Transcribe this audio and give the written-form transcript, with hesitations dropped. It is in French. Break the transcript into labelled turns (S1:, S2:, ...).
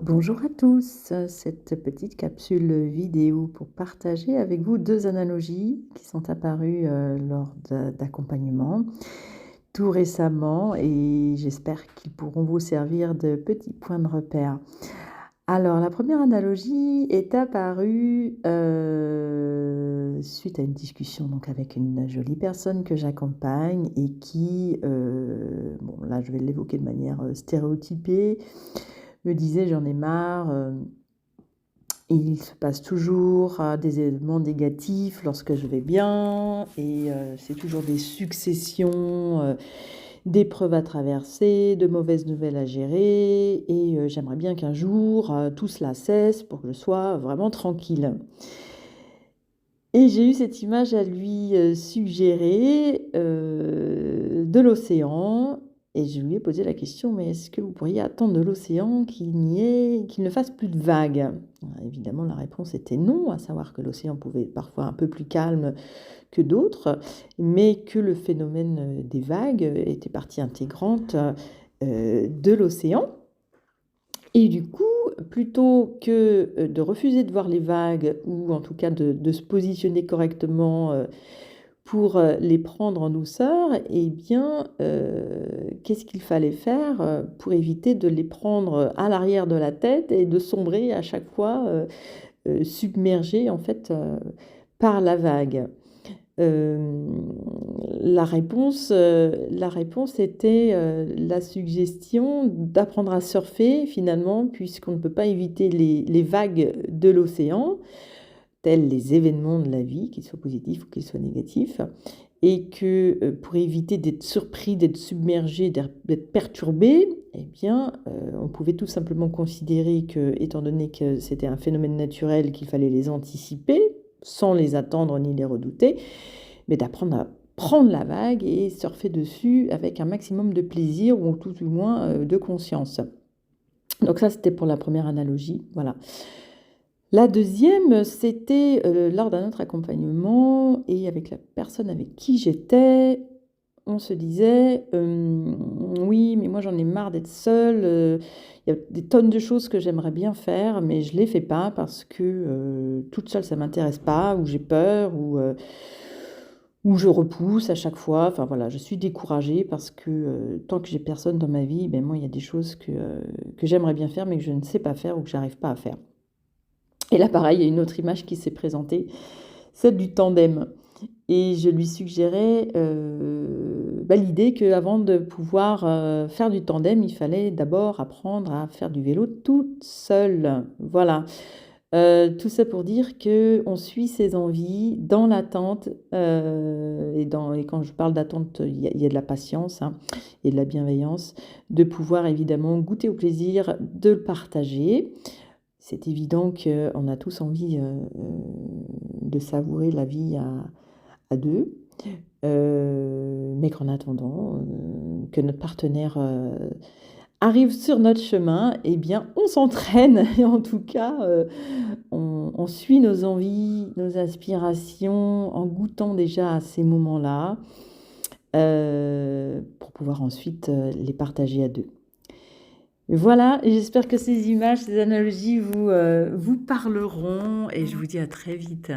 S1: Bonjour à tous, cette petite capsule vidéo pour partager avec vous deux analogies qui sont apparues lors d'accompagnement tout récemment et j'espère qu'ils pourront vous servir de petits points de repère. Alors la première analogie est apparue suite à une discussion donc avec une jolie personne que j'accompagne et qui, bon là je vais l'évoquer de manière stéréotypée, me disait: «J'en ai marre, il se passe toujours, des événements négatifs lorsque je vais bien et c'est toujours des successions, d'épreuves à traverser, de mauvaises nouvelles à gérer et j'aimerais bien qu'un jour, tout cela cesse pour que je sois vraiment tranquille». Et j'ai eu cette image à lui, suggérer, de l'océan et je lui ai posé la question: «Mais est-ce que vous pourriez attendre de l'océan qu'il ne fasse plus de vagues?» Alors évidemment, la réponse était non, à savoir que l'océan pouvait être parfois un peu plus calme que d'autres, mais que le phénomène, des vagues, était partie intégrante, de l'océan. Et du coup, plutôt que, de refuser de voir les vagues ou en tout cas de se positionner correctement, pour, les prendre en douceur et bien, qu'est-ce qu'il fallait faire, pour éviter de les prendre, à l'arrière de la tête et de sombrer à chaque fois, submergé en fait, par la vague? Hem, la réponse était, la suggestion d'apprendre à surfer finalement puisqu'on ne peut pas éviter les vagues de l'océan, tels les événements de la vie, qu'ils soient positifs ou qu'ils soient négatifs et que, pour éviter d'être surpris, d'être submergé, d'être perturbé et bien, on pouvait tout simplement considérer que, étant donné que c'était un phénomène naturel, qu'il fallait les anticiper, sans les attendre ni les redouter, mais d'apprendre à prendre la vague et surfer dessus avec un maximum de plaisir ou tout du moins, de conscience. Donc ça, c'était pour la première analogie, voilà. La deuxième, c'était, lors d'un autre accompagnement et avec la personne avec qui j'étais, on se disait: «Oui, mais moi j'en ai marre d'être seule, il y a des tonnes de choses que j'aimerais bien faire, mais je les fais pas parce que, toute seule ça m'intéresse pas ou j'ai peur ou je repousse à chaque fois». Enfin voilà, je suis découragée parce que, tant que j'ai personne dans ma vie, ben moi il y a des choses que j'aimerais bien faire mais que je ne sais pas faire ou que j'arrive pas à faire. Et là pareil, il y a une autre image qui s'est présentée, celle du tandem. Et je lui suggérais, l'idée qu'avant de pouvoir, faire du tandem, il fallait d'abord apprendre à faire du vélo toute seule. Voilà, tout ça pour dire qu'on suit ses envies dans l'attente, et quand je parle d'attente, il y a de la patience, hein, et de la bienveillance, de pouvoir évidemment goûter au plaisir de le partager. C'est évident qu'on a tous envie, de savourer la vie à 2, mais qu'en attendant, que notre partenaire, arrive sur notre chemin et bien, on s'entraîne et en tout cas, on suit nos envies, nos aspirations en goûtant déjà à ces moments-là, pour pouvoir ensuite, les partager à 2. Voilà, j'espère que ces images, ces analogies vous parleront et je vous dis à très vite.